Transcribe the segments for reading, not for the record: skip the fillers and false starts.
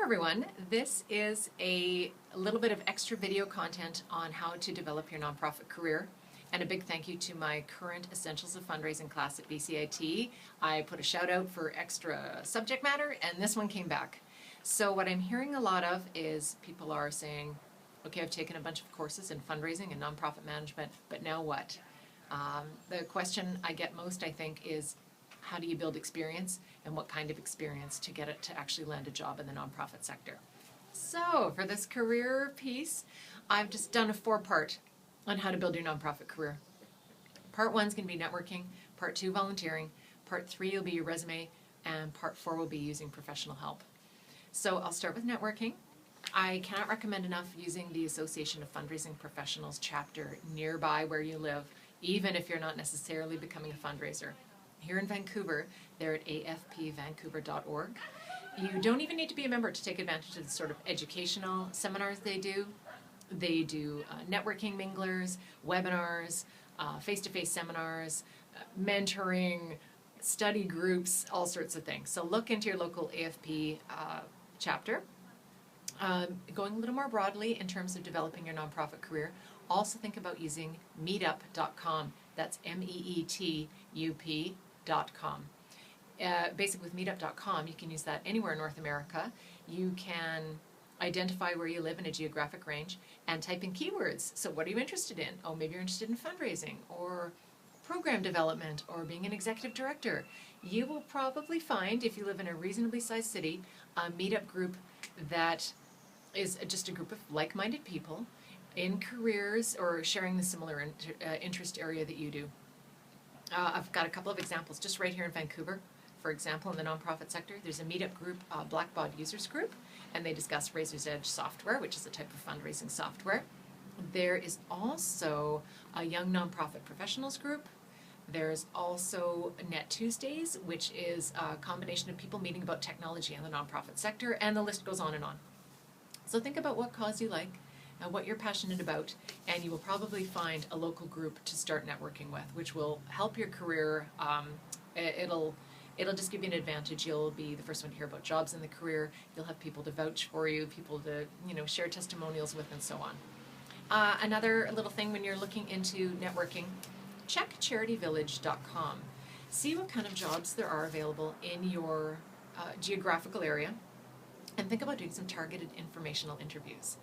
everyone. This is a little bit of extra video content on how to develop your nonprofit career. And a big thank you to my current Essentials of Fundraising class at BCIT. I put a shout out for extra subject matter, and this one came back. So what I'm hearing a lot of is people are saying, okay, I've taken a bunch of courses in fundraising and nonprofit management, but now what? The question I get most, I think, is how do you build experience, and what kind of experience to get it to actually land a job in the nonprofit sector. So for this career piece, I've just done a 4-part on how to build your nonprofit career. Part 1 is going to be networking, Part 2 volunteering, Part 3 will be your resume, and Part 4 will be using professional help. So I'll start with networking. I cannot recommend enough using the Association of Fundraising Professionals chapter nearby where you live, even if you're not necessarily becoming a fundraiser. Here in Vancouver, they're at afpvancouver.org. You don't even need to be a member to take advantage of the sort of educational seminars they do. They do networking minglers, webinars, face-to-face seminars, mentoring, study groups, all sorts of things. So look into your local AFP chapter. Going a little more broadly in terms of developing your nonprofit career, also think about using meetup.com. That's meetup.com. Basically with meetup.com, you can use that anywhere in North America. You can identify where you live in a geographic range and type in keywords. So what are you interested in? Oh, maybe you're interested in fundraising or program development or being an executive director. You will probably find, if you live in a reasonably sized city, a meetup group that is just a group of like-minded people in careers or sharing the similar interest area that you do. I've got a couple of examples just right here in Vancouver. For example, in the nonprofit sector, there's a meetup group, Blackbaud Users Group, and they discuss Razor's Edge software, which is a type of fundraising software. There is also a Young Nonprofit Professionals group. There's also Net Tuesdays, which is a combination of people meeting about technology in the nonprofit sector, and the list goes on and on. So think about what cause you like and what you're passionate about, and you will probably find a local group to start networking with, which will help your career. It'll just give you an advantage. You'll be the first one to hear about jobs in the career. You'll have people to vouch for you, people to share testimonials with, and so on. Another little thing when you're looking into networking, check charityvillage.com. See what kind of jobs there are available in your geographical area, and think about doing some targeted informational interviews.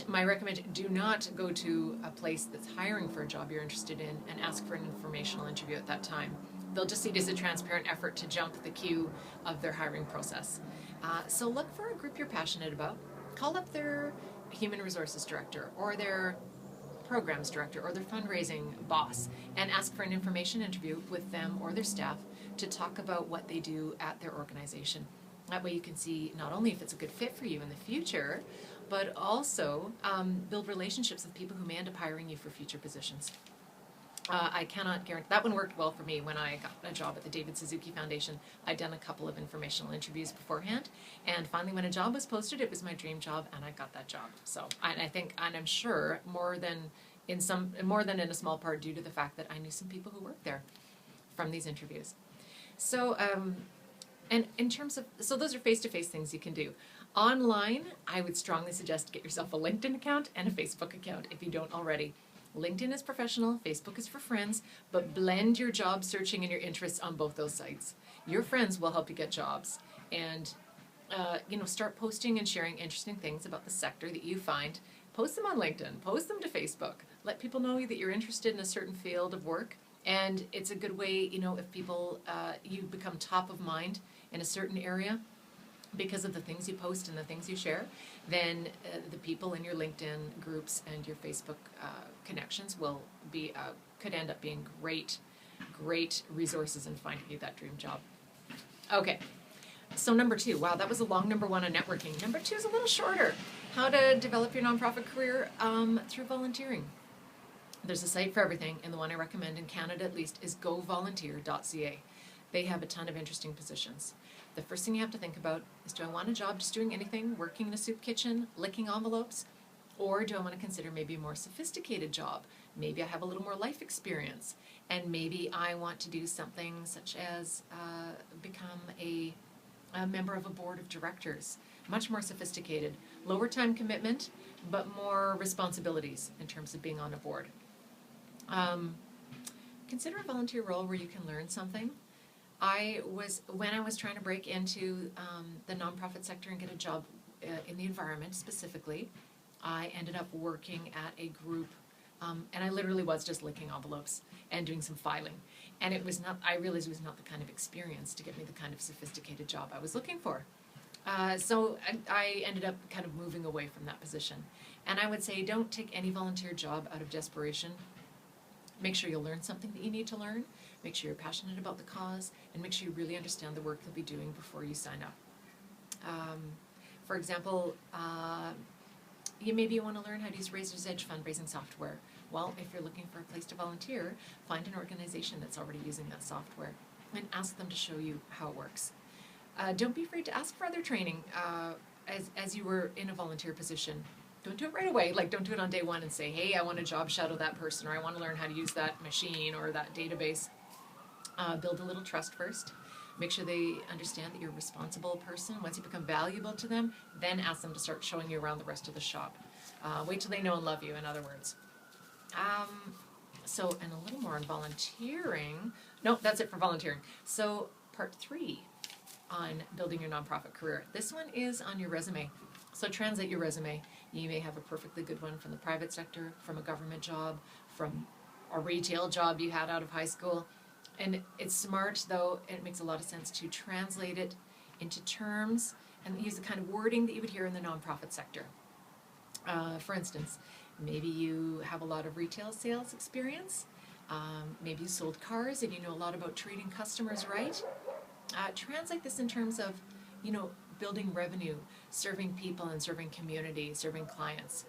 My recommendation, do not go to a place that's hiring for a job you're interested in and ask for an informational interview at that time. They'll just see it as a transparent effort to jump the queue of their hiring process. So look for a group you're passionate about. Call up their human resources director or their programs director or their fundraising boss and ask for an information interview with them or their staff to talk about what they do at their organization. That way you can see not only if it's a good fit for you in the future, but also build relationships with people who may end up hiring you for future positions. I cannot guarantee, that one worked well for me when I got a job at the David Suzuki Foundation. I'd done a couple of informational interviews beforehand, and finally when a job was posted, it was my dream job, and I got that job. So I think, and I'm sure more than in a small part due to the fact that I knew some people who worked there from these interviews. So, and in terms of, so those are face-to-face things you can do. Online, I would strongly suggest get yourself a LinkedIn account and a Facebook account if you don't already. LinkedIn is professional, Facebook is for friends, but blend your job searching and your interests on both those sites. Your friends will help you get jobs, and start posting and sharing interesting things about the sector that you find. Post them on LinkedIn, post them to Facebook. Let people know that you're interested in a certain field of work, and it's a good way, if people, you become top of mind in a certain area because of the things you post and the things you share, then the people in your LinkedIn groups and your Facebook connections will be could end up being great resources in finding you that dream job. Okay, so number 2. Wow, that was a long number 1 on networking. Number 2 is a little shorter. How to develop your nonprofit career through volunteering. There's a site for everything, and the one I recommend in Canada at least is govolunteer.ca. They have a ton of interesting positions. The first thing you have to think about is, do I want a job just doing anything, working in a soup kitchen, licking envelopes? Or do I want to consider maybe a more sophisticated job? Maybe I have a little more life experience, and maybe I want to do something such as become a a member of a board of directors. Much more sophisticated. Lower time commitment, but more responsibilities in terms of being on a board. Consider a volunteer role where you can learn something. When I was trying to break into the nonprofit sector and get a job in the environment specifically, I ended up working at a group, and I literally was just licking envelopes and doing some filing. And I realized it was not the kind of experience to get me the kind of sophisticated job I was looking for. So I ended up kind of moving away from that position. And I would say don't take any volunteer job out of desperation. Make sure you'll learn something that you need to learn. Make sure you're passionate about the cause, and make sure you really understand the work you'll be doing before you sign up. For example, maybe you want to learn how to use Razor's Edge fundraising software. Well, if you're looking for a place to volunteer, find an organization that's already using that software and ask them to show you how it works. Don't be afraid to ask for other training as you were in a volunteer position. Don't do it right away. Like, don't do it on day one and say, hey, I want to job shadow that person, or I want to learn how to use that machine or that database. Build a little trust first. Make sure they understand that you're a responsible person. Once you become valuable to them, then ask them to start showing you around the rest of the shop. Wait till they know and love you, in other words. And a little more on volunteering. No, that's it for volunteering. So part 3 on building your nonprofit career. This one is on your resume. So translate your resume. You may have a perfectly good one from the private sector, from a government job, from a retail job you had out of high school. And it's smart, though, and it makes a lot of sense to translate it into terms and use the kind of wording that you would hear in the nonprofit sector. For instance, maybe you have a lot of retail sales experience. Maybe you sold cars and you know a lot about treating customers right. Translate this in terms of, building revenue, serving people and serving community, serving clients.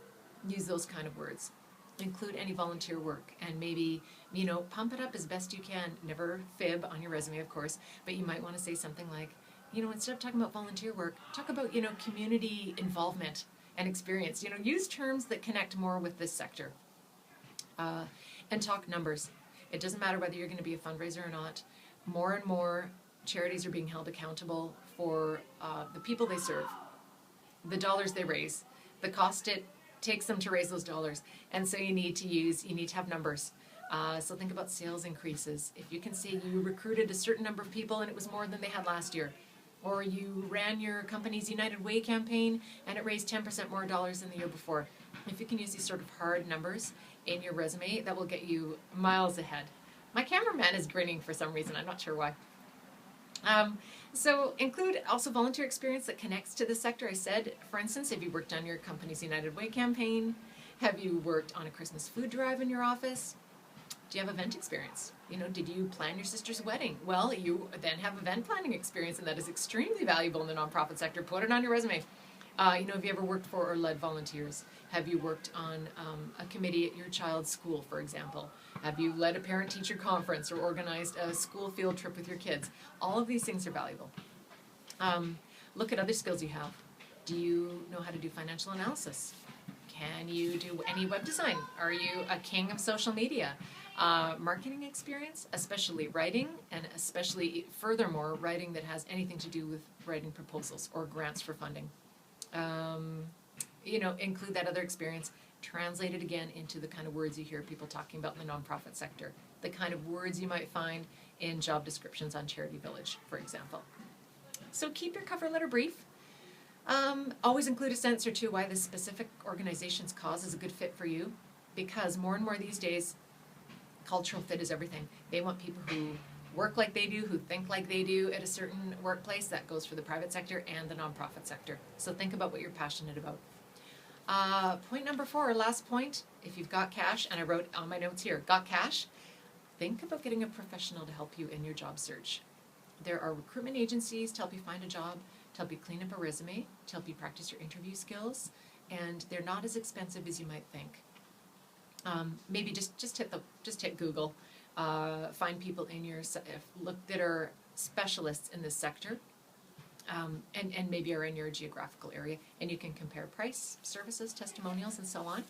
Use those kind of words. Include any volunteer work, and maybe, pump it up as best you can. Never fib on your resume, of course, but you might want to say something like, instead of talking about volunteer work, talk about, community involvement and experience. Use terms that connect more with this sector. And talk numbers. It doesn't matter whether you're going to be a fundraiser or not. More and more charities are being held accountable for the people they serve, the dollars they raise, the cost it takes them to raise those dollars. And so you need to have numbers. So think about sales increases. If you can say you recruited a certain number of people and it was more than they had last year, or you ran your company's United Way campaign and it raised 10% more dollars than the year before. If you can use these sort of hard numbers in your resume, that will get you miles ahead. My cameraman is grinning for some reason. I'm not sure why. So include also volunteer experience that connects to the sector. I said, for instance, have you worked on your company's United Way campaign? Have you worked on a Christmas food drive in your office? Do you have event experience? Did you plan your sister's wedding? Well, you then have event planning experience, and that is extremely valuable in the nonprofit sector. Put it on your resume. Have you ever worked for or led volunteers? Have you worked on a committee at your child's school, for example? Have you led a parent-teacher conference or organized a school field trip with your kids? All of these things are valuable. Look at other skills you have. Do you know how to do financial analysis? Can you do any web design? Are you a king of social media? Marketing experience, especially writing, and especially, furthermore, writing that has anything to do with writing proposals or grants for funding. Include that other experience, translate it again into the kind of words you hear people talking about in the nonprofit sector, the kind of words you might find in job descriptions on Charity Village, for example. So keep your cover letter brief. Always include a sentence or two why this specific organization's cause is a good fit for you, because more and more these days, cultural fit is everything. They want people who work like they do, who think like they do at a certain workplace. That goes for the private sector and the nonprofit sector. So think about what you're passionate about. Point number 4, last point, if you've got cash, and I wrote on my notes here, got cash, think about getting a professional to help you in your job search. There are recruitment agencies to help you find a job, to help you clean up a resume, to help you practice your interview skills, and they're not as expensive as you might think. Maybe just hit Google, find people in your that are specialists in this sector, and maybe are in your geographical area, and you can compare price, services, testimonials, and so on.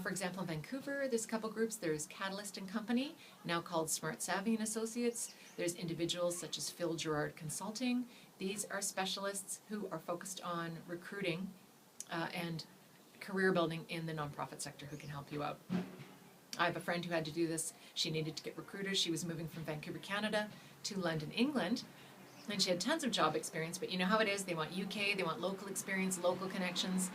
For example, in Vancouver, there's a couple groups. There's Catalyst and Company, now called Smart Savvy and Associates. There's individuals such as Phil Gerard Consulting, These are specialists who are focused on recruiting and career building in the nonprofit sector who can help you out. I have a friend who had to do this. She needed to get recruiters. She was moving from Vancouver, Canada to London, England. And she had tons of job experience, but you know how it is. They want UK, they want local experience, local connections.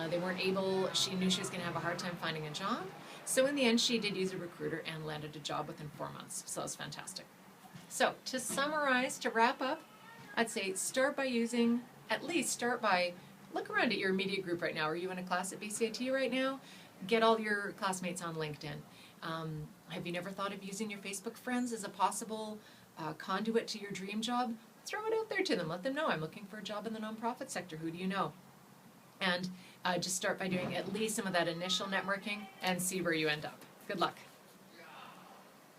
They weren't able, she knew she was going to have a hard time finding a job. So in the end, she did use a recruiter and landed a job within 4 months. So that was fantastic. So to summarize, to wrap up, I'd say start by look around at your immediate group right now. Are you in a class at BCIT right now? Get all your classmates on LinkedIn. Have you never thought of using your Facebook friends as a possible conduit to your dream job? Throw it out there to them. Let them know, I'm looking for a job in the nonprofit sector. Who do you know? And just start by doing at least some of that initial networking and see where you end up. Good luck.